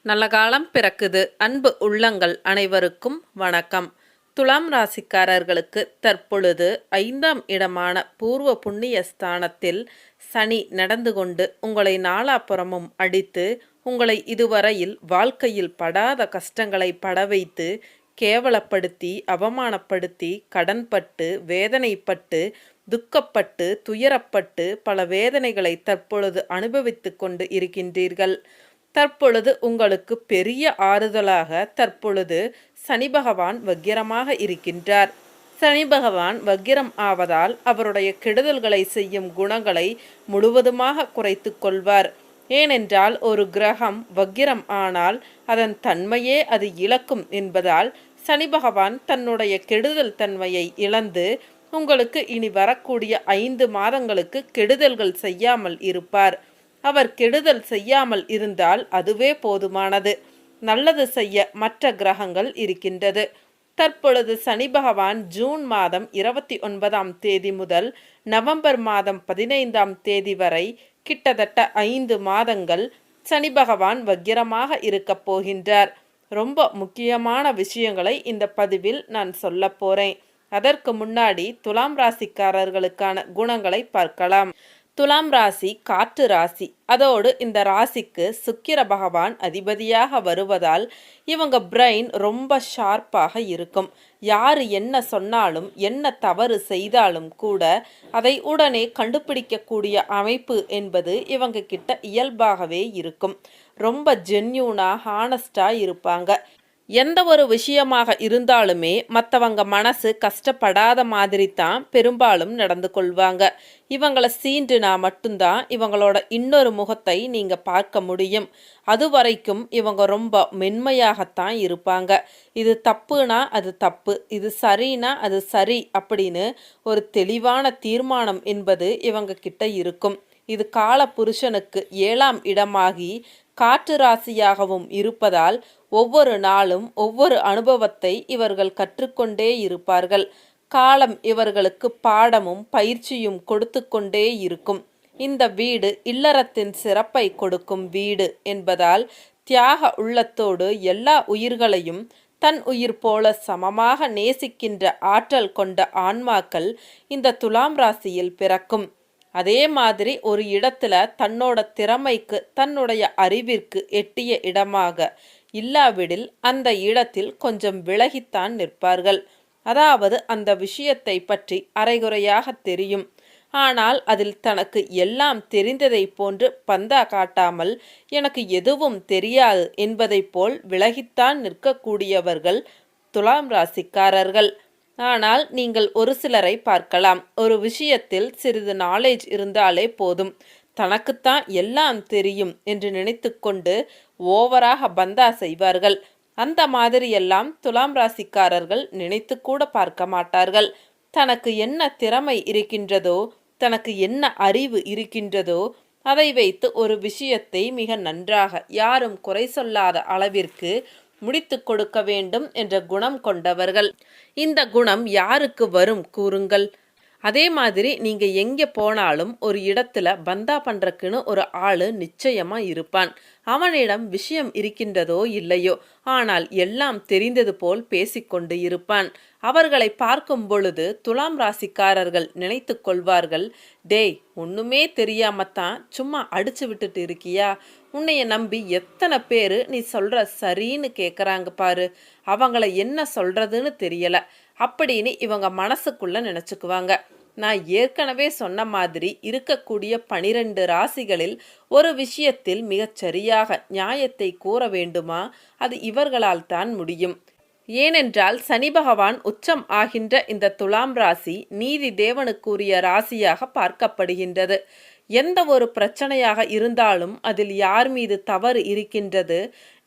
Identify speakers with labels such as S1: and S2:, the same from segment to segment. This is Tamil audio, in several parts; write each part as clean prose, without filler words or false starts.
S1: நல்ல காலம் பிறக்குது. அன்பு உள்ளங்கள் அனைவருக்கும் வணக்கம். துலாம் ராசிக்காரர்களுக்கு தற்பொழுது 5ஆம் இடமான பூர்வ புண்ணிய ஸ்தானத்தில் சனி நடந்து கொண்டு உங்களை நாலாபுறமும் அடித்து உங்களை இதுவரையில் வாழ்க்கையில் படாத கஷ்டங்களை பட வைத்து கேவலப்படுத்தி அவமானப்படுத்தி கடன்பட்டு வேதனைப்பட்டு துக்கப்பட்டு துயரப்பட்டு பல வேதனைகளை தற்பொழுது அனுபவித்து கொண்டு இருக்கின்றீர்கள். தற்பொழுது உங்களுக்கு பெரிய ஆறுதலாக தற்பொழுது சனி பகவான் வக்கிரமாக இருக்கின்றார். சனி பகவான் வக்கிரம் ஆவதால் அவருடைய கெடுதல்களை செய்யும் குணங்களை முழுவதுமாக குறைத்து கொள்வார். ஏனென்றால் ஒரு கிரகம் வக்கிரம் ஆனால் அதன் தன்மையே அது இழக்கும் என்பதால் சனி பகவான் தன்னுடைய கெடுதல் தன்மையை இழந்து உங்களுக்கு இனி வரக்கூடிய 5 மாதங்களுக்கு கெடுதல்கள் செய்யாமல் இருப்பார். அவர் கெடுதல் செய்யாமல் இருந்தால் அதுவே போதுமானது. நல்லது செய்ய மற்ற கிரகங்கள் இருக்கின்றது. தற்பொழுது சனி பகவான் ஜூன் மாதம் 29ஆம் தேதி முதல் நவம்பர் மாதம் 15ஆம் தேதி வரை கிட்டத்தட்ட 5 மாதங்கள் சனி பகவான் வக்கிரமாக இருக்கப் போகின்றார். ரொம்ப முக்கியமான விஷயங்களை இந்த பதிவில் நான் சொல்ல போறேன். அதற்கு முன்னாடி துலாம் ராசிக்காரர்களுக்கான குணங்களை பார்க்கலாம். துலாம் ராசி காற்று ராசி. அதோடு இந்த ராசிக்கு சுக்கிர பகவான் அதிபதியாக வருவதால் இவங்க பிரெயின் ரொம்ப ஷார்ப்பாக இருக்கும். யார் என்ன சொன்னாலும் என்ன தவறு செய்தாலும் கூட அதை உடனே கண்டுபிடிக்கக்கூடிய அமைப்பு என்பது இவங்க கிட்ட இயல்பாகவே இருக்கும். ரொம்ப ஜென்யூனாக ஹானஸ்டாக இருப்பாங்க. எந்த ஒரு விஷயமாக இருந்தாலுமே மற்றவங்க மனசு கஷ்டப்படாத மாதிரி தான் பெரும்பாலும் நடந்து கொள்வாங்க. இவங்களை சீண்டுனா மட்டும்தான் இவங்களோட இன்னொரு முகத்தை நீங்கள் பார்க்க முடியும். அது வரைக்கும் இவங்க ரொம்ப மென்மையாகத்தான் இருப்பாங்க. இது தப்புனா அது தப்பு, இது சரினா அது சரி அப்படின்னு ஒரு தெளிவான தீர்மானம் என்பது இவங்க கிட்ட இருக்கும். இது கால புருஷனுக்கு 7ஆம் இடமாகி காற்று ராசியாகவும் இருப்பதால் ஒவ்வொரு நாளும் ஒவ்வொரு அனுபவத்தை இவர்கள் கற்றுக்கொண்டே இருப்பார்கள். காலம் இவர்களுக்கு பாடமும் பயிற்சியும் கொடுத்து கொண்டே இருக்கும். இந்த வீடு இல்லறத்தின் சிறப்பை கொடுக்கும் வீடு என்பதால் தியாக உள்ளத்தோடு எல்லா உயிர்களையும் தன் உயிர் போல சமமாக நேசிக்கின்ற ஆற்றல் கொண்ட ஆன்மாக்கள் இந்த துலாம் ராசியில் பிறக்கும். அதே மாதிரி ஒரு இடத்துல தன்னோட திறமைக்கு தன்னுடைய அறிவிற்கு எட்டிய இடமாக இல்லாவிடில் அந்த இடத்தில் கொஞ்சம் விலகித்தான் நிற்பார்கள். அதாவது அந்த விஷயத்தை பற்றி அரைகுறையாக தெரியும். ஆனால் அதில் தனக்கு எல்லாம் தெரிந்ததை போன்று பந்தா காட்டாமல் எனக்கு எதுவும் தெரியாது என்பதை போல் விலகித்தான் நிற்கக்கூடியவர்கள் துலாம் ராசிக்காரர்கள். ஆனால் நீங்கள் ஒரு சிலரை பார்க்கலாம். ஒரு விஷயத்தில் சிறிது நாலேஜ் இருந்தாலே போதும், தனக்குத்தான் எல்லாம் தெரியும் என்று நினைத்து கொண்டு ஓவராக பந்தா செய்வார்கள். அந்த மாதிரியெல்லாம் துலாம் ராசிக்காரர்கள் நினைத்து கூட பார்க்க மாட்டார்கள். தனக்கு என்ன திறமை இருக்கின்றதோ, தனக்கு என்ன அறிவு இருக்கின்றதோ அதை வைத்து ஒரு விஷயத்தை மிக நன்றாக யாரும் குறை சொல்லாத அளவிற்கு முடித்து கொடுக்க வேண்டும் என்ற குணம் கொண்டவர்கள். இந்த குணம் யாருக்கு வரும் கூறுங்கள்? அதே மாதிரி நீங்கள் எங்கே போனாலும் ஒரு இடத்துல பந்தா பண்ணுறக்குன்னு ஒரு ஆள் நிச்சயமாக இருப்பான். அவனிடம் விஷயம் இருக்கின்றதோ இல்லையோ, ஆனால் எல்லாம் தெரிந்தது போல் பேசிக்கொண்டு இருப்பான். அவர்களை பார்க்கும் பொழுது துலாம் ராசிக்காரர்கள் நினைத்து கொள்வார்கள், டேய் ஒன்றுமே தெரியாமத்தான் சும்மா அடிச்சு விட்டுட்டு இருக்கியா? உன்னைய நம்பி எத்தனை பேர் நீ சொல்கிற சரின்னு கேட்குறாங்க பாரு, அவங்கள என்ன சொல்கிறதுன்னு தெரியலை அப்படின்னு இவங்க மனசுக்குள்ளே நினச்சிக்குவாங்க. நான் ஏற்கனவே சொன்ன மாதிரி இருக்கக்கூடிய 12 ராசிகளில் ஒரு விஷயத்தில் மிகச்சரியாக நியாயத்தை கூற வேண்டுமா, அது இவர்களால் தான் முடியும். ஏனென்றால் சனி பகவான் உச்சம் ஆகின்ற இந்த துலாம் ராசி நீதி தேவனுக்குரிய ராசியாக பார்க்கப்படுகின்றது. எந்த ஒரு பிரச்சனையாக இருந்தாலும் அதில் யார் மீது தவறு இருக்கின்றது,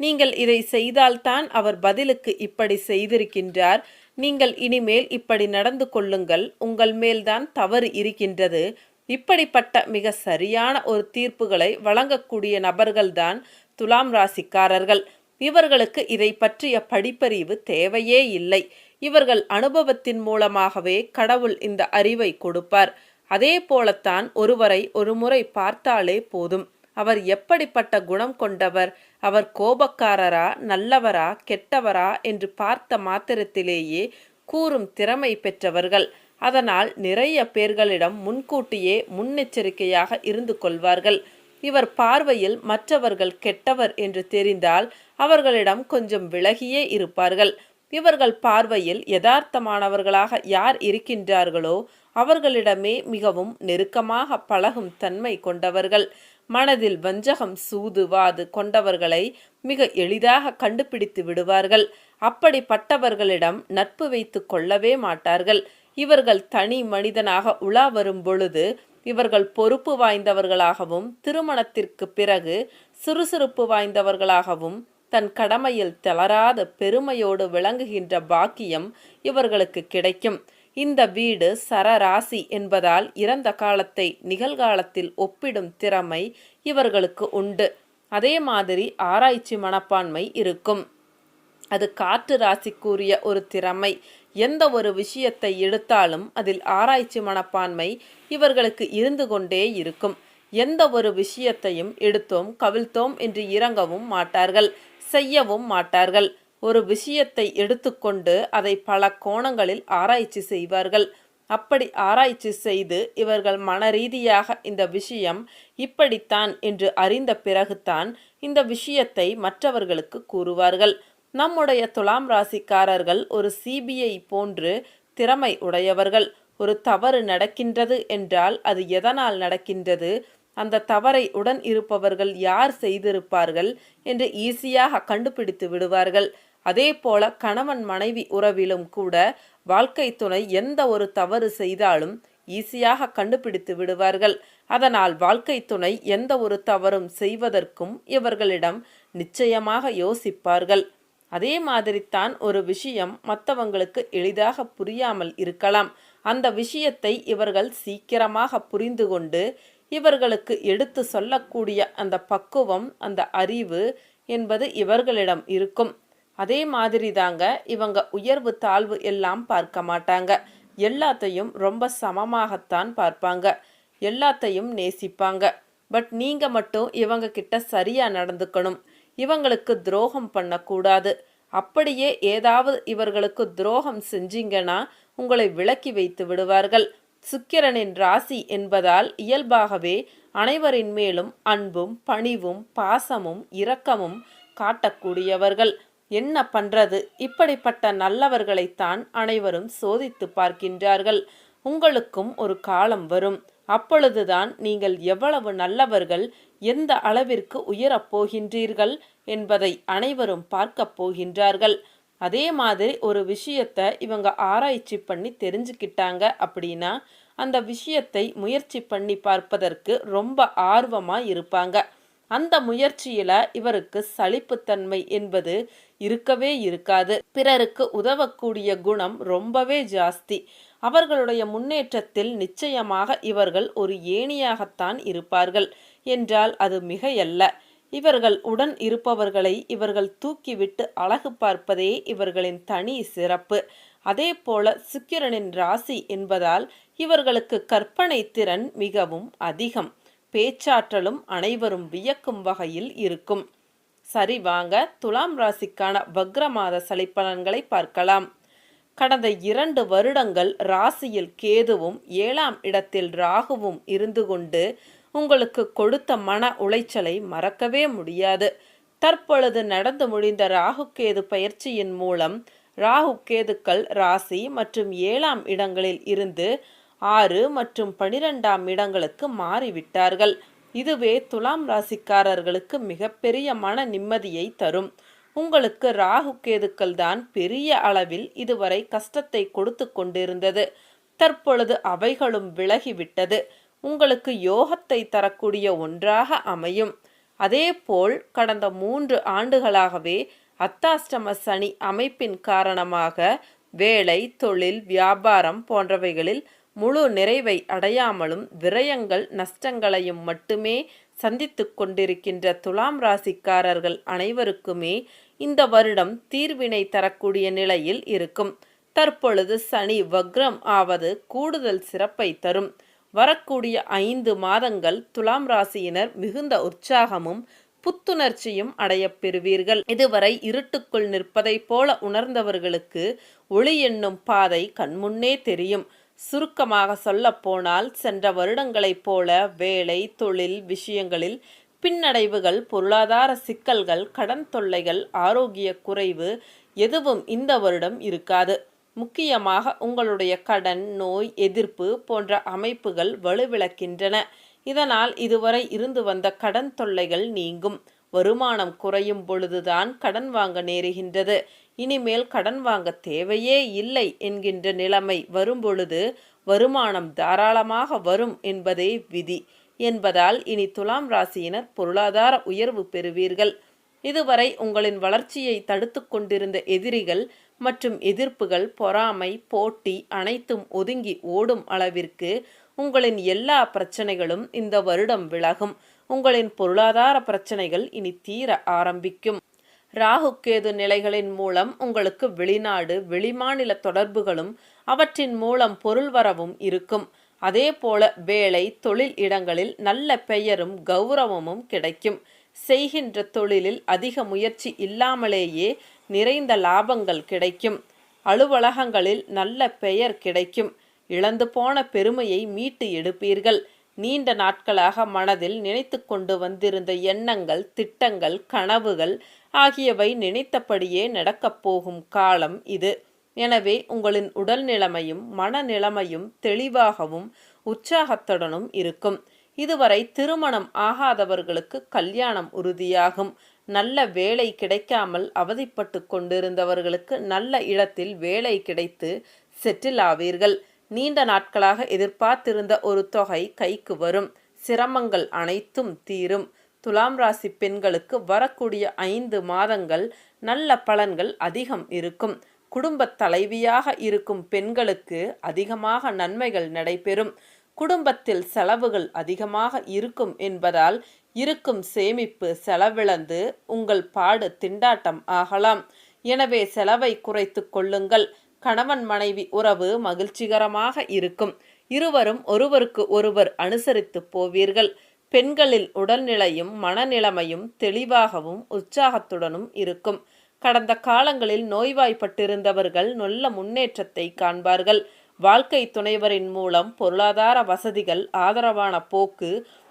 S1: நீங்கள் இதை செய்தால்தான் அவர் பதிலுக்கு இப்படி செய்திருக்கின்றார், நீங்கள் இனிமேல் இப்படி நடந்து கொள்ளுங்கள், உங்கள் மேல்தான் தவறு இருக்கின்றது, இப்படிப்பட்ட மிக சரியான ஒரு தீர்ப்புகளை வழங்கக்கூடிய நபர்கள்தான் துலாம் ராசிக்காரர்கள். இவர்களுக்கு இதை பற்றிய படிப்பறிவு தேவையே இல்லை. இவர்கள் அனுபவத்தின் மூலமாகவே கடவுள் இந்த அறிவை கொடுப்பார். அதே போலத்தான் ஒருவரை ஒரு முறை பார்த்தாலே போதும், அவர் எப்படிப்பட்ட குணம் கொண்டவர், அவர் கோபக்காரரா, நல்லவரா, கெட்டவரா என்று பார்த்த மாத்திரத்திலேயே கூறும் திறமை பெற்றவர்கள். அதனால் நிறைய பேர்களிடம் முன்கூட்டியே முன்னெச்சரிக்கையாக இருந்து கொள்வார்கள். இவர் பார்வையில் மற்றவர்கள் கெட்டவர் என்று தெரிந்தால் அவர்களிடம் கொஞ்சம் விலகியே இருப்பார்கள். இவர்கள் பார்வையில் யதார்த்தமானவர்களாக யார் இருக்கின்றார்களோ அவர்களிடமே மிகவும் நெருக்கமாக பழகும் தன்மை கொண்டவர்கள். மனதில் வஞ்சகம், சூதுவாது கொண்டவர்களை மிக எளிதாக கண்டுபிடித்து விடுவார்கள். அப்படிப்பட்டவர்களிடம் நட்பு வைத்து கொள்ளவே மாட்டார்கள். இவர்கள் தனி மனிதனாக உலா வரும் பொழுது இவர்கள் பொறுப்பு வாய்ந்தவர்களாகவும், திருமணத்திற்கு பிறகு சுறுசுறுப்பு வாய்ந்தவர்களாகவும், தன் கடமையில் தளராத பெருமையோடு விளங்குகின்ற பாக்கியம் இவர்களுக்கு கிடைக்கும். இந்த வீடு சரராசி என்பதால் இறந்த காலத்தை நிகழ்காலத்தில் ஒப்பிடும் திறமை இவர்களுக்கு உண்டு. அதே மாதிரி ஆராய்ச்சி மனப்பான்மை இருக்கும். அது காற்று ராசிக்குரிய ஒரு திறமை. எந்த ஒரு விஷயத்தை எடுத்தாலும் அதில் ஆராய்ச்சி மனப்பான்மை இவர்களுக்கு இருந்து கொண்டே இருக்கும். எந்த ஒரு விஷயத்தையும் எடுத்தோம் கவிழ்த்தோம் என்று இறங்கவும் மாட்டார்கள், செய்யவும் மாட்டார்கள். ஒரு விஷயத்தை எடுத்துக்கொண்டு அதை பல கோணங்களில் ஆராய்ச்சி செய்வார்கள். அப்படி ஆராய்ச்சி செய்து இவர்கள் மனரீதியாக இந்த விஷயம் இப்படித்தான் என்று அறிந்த பிறகுதான் இந்த விஷயத்தை மற்றவர்களுக்கு கூறுவார்கள். நம்முடைய துலாம் ராசிக்காரர்கள் ஒரு சிபிஐ போன்று திறமை உடையவர்கள். ஒரு தவறு நடக்கின்றது என்றால் அது எதனால் நடக்கின்றது, அந்த தவறை உடன் இருப்பவர்கள் யார் செய்திருப்பார்கள் என்று ஈஸியாக கண்டுபிடித்து விடுவார்கள். அதே போல கணவன் மனைவி உறவிலும் கூட வாழ்க்கை துணை எந்த ஒரு தவறு செய்தாலும் ஈஸியாக கண்டுபிடித்து விடுவார்கள். அதனால் வாழ்க்கை துணை எந்த ஒரு தவறும் செய்வதற்கும் இவர்களிடம் நிச்சயமாக யோசிப்பார்கள். அதே மாதிரித்தான் ஒரு விஷயம் மற்றவங்களுக்கு எளிதாக புரியாமல் இருக்கலாம். அந்த விஷயத்தை இவர்கள் சீக்கிரமாக புரிந்து கொண்டு இவர்களுக்கு எடுத்து சொல்லக்கூடிய அந்த பக்குவம், அந்த அறிவு என்பது இவர்களிடம் இருக்கும். அதே மாதிரி தாங்க இவங்க உயர்வு தாழ்வு எல்லாம் பார்க்க மாட்டாங்க. எல்லாத்தையும் ரொம்ப சமமாகத்தான் பார்ப்பாங்க. எல்லாத்தையும் நேசிப்பாங்க. பட் நீங்கள் மட்டும் இவங்க கிட்ட சரியாக நடந்துக்கணும். இவங்களுக்கு துரோகம் பண்ணக்கூடாது. அப்படியே ஏதாவது இவர்களுக்கு துரோகம் செஞ்சீங்கன்னா உங்களை விலக்கி வைத்து விடுவார்கள். சுக்கிரனின் ராசி என்பதால் இயல்பாகவே அனைவரின் மேலும் அன்பும் பணிவும் பாசமும் இரக்கமும் காட்டக்கூடியவர்கள். என்ன பண்றது, இப்படிப்பட்ட நல்லவர்களைத்தான் அனைவரும் சோதித்து பார்க்கின்றார்கள். உங்களுக்கும் ஒரு காலம் வரும். அப்பொழுதுதான் நீங்கள் எவ்வளவு நல்லவர்கள், எந்த அளவிற்கு உயரப் போகின்றீர்கள் என்பதை அனைவரும் பார்க்க போகின்றார்கள். அதே மாதிரி ஒரு விஷயத்தை இவங்க ஆராய்ச்சி பண்ணி தெரிஞ்சுக்கிட்டாங்க அப்படின்னா அந்த விஷயத்தை முயற்சி பண்ணி பார்ப்பதற்கு ரொம்ப ஆர்வமாக இருப்பாங்க. அந்த முயற்சியில் இவருக்கு சலிப்புத்தன்மை என்பது இருக்கவே இருக்காது. பிறருக்கு உதவக்கூடிய குணம் ரொம்பவே ஜாஸ்தி. அவர்களுடைய முன்னேற்றத்தில் நிச்சயமாக இவர்கள் ஒரு ஏணியாகத்தான் இருப்பார்கள் என்றால் அது மிகையல்ல. இவர்கள் உடன் இருப்பவர்களை இவர்கள் தூக்கிவிட்டு அழகு பார்ப்பதே இவர்களின் தனி சிறப்பு. அதே போல சுக்கிரனின் ராசி என்பதால் இவர்களுக்கு கற்பனை திறன் மிகவும் அதிகம். பேச்சாற்றலும் அனைவரும் வியக்கும் வகையில் இருக்கும். சரி, வாங்க துலாம் ராசிக்கான வக்ரமாத சலிப்பலன்களை பார்க்கலாம். கடந்த 2 வருடங்கள் ராசியில் கேதுவும் 7ஆம் இடத்தில் ராகுவும் இருந்து கொண்டு உங்களுக்கு கொடுத்த மன உளைச்சலை மறக்கவே முடியாது. தற்பொழுது நடந்து முடிந்த ராகு கேது பயிற்சியின் மூலம் ராகு கேதுக்கள் ராசி மற்றும் 7ஆம் இடங்களில் இருந்து 6 மற்றும் 12ஆம் இடங்களுக்கு மாறிவிட்டார்கள். இதுவே துலாம் ராசிக்காரர்களுக்கு மிகப்பெரிய மன நிம்மதியை தரும். உங்களுக்கு ராகு கேதுக்கள் தான் பெரிய அளவில் இதுவரை கஷ்டத்தை கொடுத்து கொண்டிருந்தது. தற்பொழுது அவைகளும் விலகிவிட்டது. உங்களுக்கு யோகத்தை தரக்கூடிய ஒன்றாக அமையும். அதேபோல் கடந்த 3 ஆண்டுகளாகவே அர்த்தாஷ்டம சனி அமைப்பின் காரணமாக வேலை, தொழில், வியாபாரம் போன்றவைகளில் முழு நிறைவை அடையாமலும் விரயங்கள் நஷ்டங்களையும் மட்டுமே சந்தித்து கொண்டிருக்கின்ற துலாம் ராசிக்காரர்கள் அனைவருக்குமே இந்த வருடம் தீர்வினை தரக்கூடிய நிலையில் இருக்கும். தற்பொழுது சனி வக்ரம் ஆவது கூடுதல் சிறப்பை தரும். வரக்கூடிய 5 மாதங்கள் துலாம் ராசியினர் மிகுந்த உற்சாகமும் புத்துணர்ச்சியும் அடையப் பெறுவீர்கள். இதுவரை இருட்டுக்குள் நிற்பதைப் போல உணர்ந்தவர்களுக்கு ஒளி என்னும் பாதை கண்முன்னே தெரியும். சுருக்கமாக சொல்லப்போனால் சென்ற வருடங்களைப் போல வேலை, தொழில் விஷயங்களில் பின்னடைவுகள், பொருளாதார சிக்கல்கள், கடன் தொல்லைகள், ஆரோக்கிய குறைவு எதுவும் இந்த வருடம் இருக்காது. முக்கியமாக உங்களுடைய கடன், நோய் எதிர்ப்பு போன்ற அமைப்புகள் வலுவிழக்கின்றன. இதனால் இதுவரை இருந்து வந்த கடன் தொல்லைகள் நீங்கும். வருமானம் குறையும் பொழுதுதான் கடன் வாங்க நேருகின்றது. இனிமேல் கடன் வாங்க தேவையே இல்லை என்கின்ற நிலைமை வரும்பொழுது வருமானம் தாராளமாக வரும் என்பதே விதி என்பதால் இனி துலாம் ராசியினர் பொருளாதார உயர்வு பெறுவீர்கள். இதுவரை உங்களின் வளர்ச்சியை தடுத்து கொண்டிருந்த எதிரிகள் மற்றும் எதிர்ப்புகள், பொறாமை, போட்டி அனைத்தும் ஒதுங்கி ஓடும் அளவிற்கு உங்களின் எல்லா பிரச்சனைகளும் இந்த வருடம் விலகும். உங்களின் பொருளாதார பிரச்சனைகள் இனி தீர ஆரம்பிக்கும். ராகு கேது நிலைகளின் மூலம் உங்களுக்கு வெளிநாடு, வெளிமாநில தொடர்புகளும் அவற்றின் மூலம் பொருள் வரவும் இருக்கும். அதே போல வேலை, தொழில் இடங்களில் நல்ல பெயரும் கௌரவமும் கிடைக்கும். செய்கின்ற தொழிலில் அதிக முயற்சி இல்லாமலேயே நிறைந்த லாபங்கள் கிடைக்கும். அலுவலகங்களில் நல்ல பெயர் கிடைக்கும். இழந்து போன பெருமையை மீட்டு எடுப்பீர்கள். நீண்ட நாட்களாக மனதில் நினைத்து கொண்டு வந்திருந்த எண்ணங்கள், திட்டங்கள், கனவுகள் ஆகியவை நினைத்தபடியே நடக்கப் போகும் காலம் இது. எனவே உங்களின் உடல் நிலைமையும் மனநிலைமையும் தெளிவாகவும் உற்சாகத்துடனும் இருக்கும். இதுவரை திருமணம் ஆகாதவர்களுக்கு கல்யாணம் உறுதியாகும். நல்ல வேலை கிடைக்காமல் அவதிப்பட்டு கொண்டிருந்தவர்களுக்கு நல்ல இடத்தில் வேலை கிடைத்து செட்டில் ஆவீர்கள். நீண்ட நாட்களாக எதிர்பார்த்திருந்த ஒரு தொகை கைக்கு வரும். சிரமங்கள் அனைத்தும் தீரும். துலாம் ராசி பெண்களுக்கு வரக்கூடிய 5 மாதங்கள் நல்ல பலன்கள் அதிகம் இருக்கும். குடும்பத் தலைவியாக இருக்கும் பெண்களுக்கு அதிகமாக நன்மைகள் நடைபெறும். குடும்பத்தில் செலவுகள் அதிகமாக இருக்கும் என்பதால் இருக்கும் சேமிப்பு செலவிழந்து உங்கள் பாடு திண்டாட்டம் ஆகலாம். எனவே செலவை குறைத்து கொள்ளுங்கள். கணவன் மனைவி உறவு மகிழ்ச்சிகரமாக இருக்கும். இருவரும் ஒருவருக்கு ஒருவர் அனுசரித்து போவீர்கள். பெண்களின் உடல்நிலையும் மனநிலைமையும் தெளிவாகவும் உற்சாகத்துடனும் இருக்கும். கடந்த காலங்களில் நோய்வாய்ப்பட்டிருந்தவர்கள் நல்ல முன்னேற்றத்தை காண்பார்கள். வாழ்க்கை துணைவரின் மூலம் பொருளாதார வசதிகள், ஆதரவான போக்கு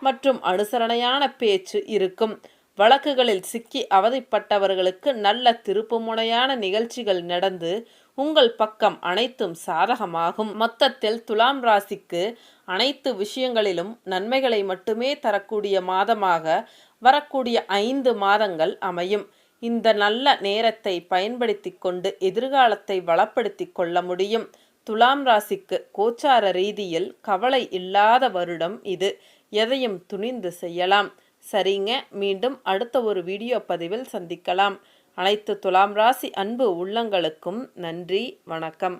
S1: மற்றும் அனுசரணையான பேச்சு இருக்கும். வழக்குகளில் சிக்கி அவதிப்பட்டவர்களுக்கு நல்ல திருப்புமுனையான நிகழ்ச்சிகள் நடந்து உங்கள் பக்கம் அனைத்தும் சாதகமாகும். மொத்தத்தில் துலாம் ராசிக்கு அனைத்து விஷயங்களிலும் நன்மைகளை மட்டுமே தரக்கூடிய மாதமாக வரக்கூடிய 5 மாதங்கள் அமையும். இந்த நல்ல நேரத்தை பயன்படுத்தி கொண்டு எதிர்காலத்தை வளப்படுத்தி கொள்ள முடியும். துலாம் ராசிக்கு கோச்சார ரீதியில் கவலை இல்லாத வருடம் இது. எதையும் துணிந்து செய்யலாம். சரிங்க, மீண்டும் அடுத்த ஒரு வீடியோ பதிவில் சந்திக்கலாம். அனைத்து துலாம் ராசி அன்பு உள்ளங்களுக்கும் நன்றி, வணக்கம்.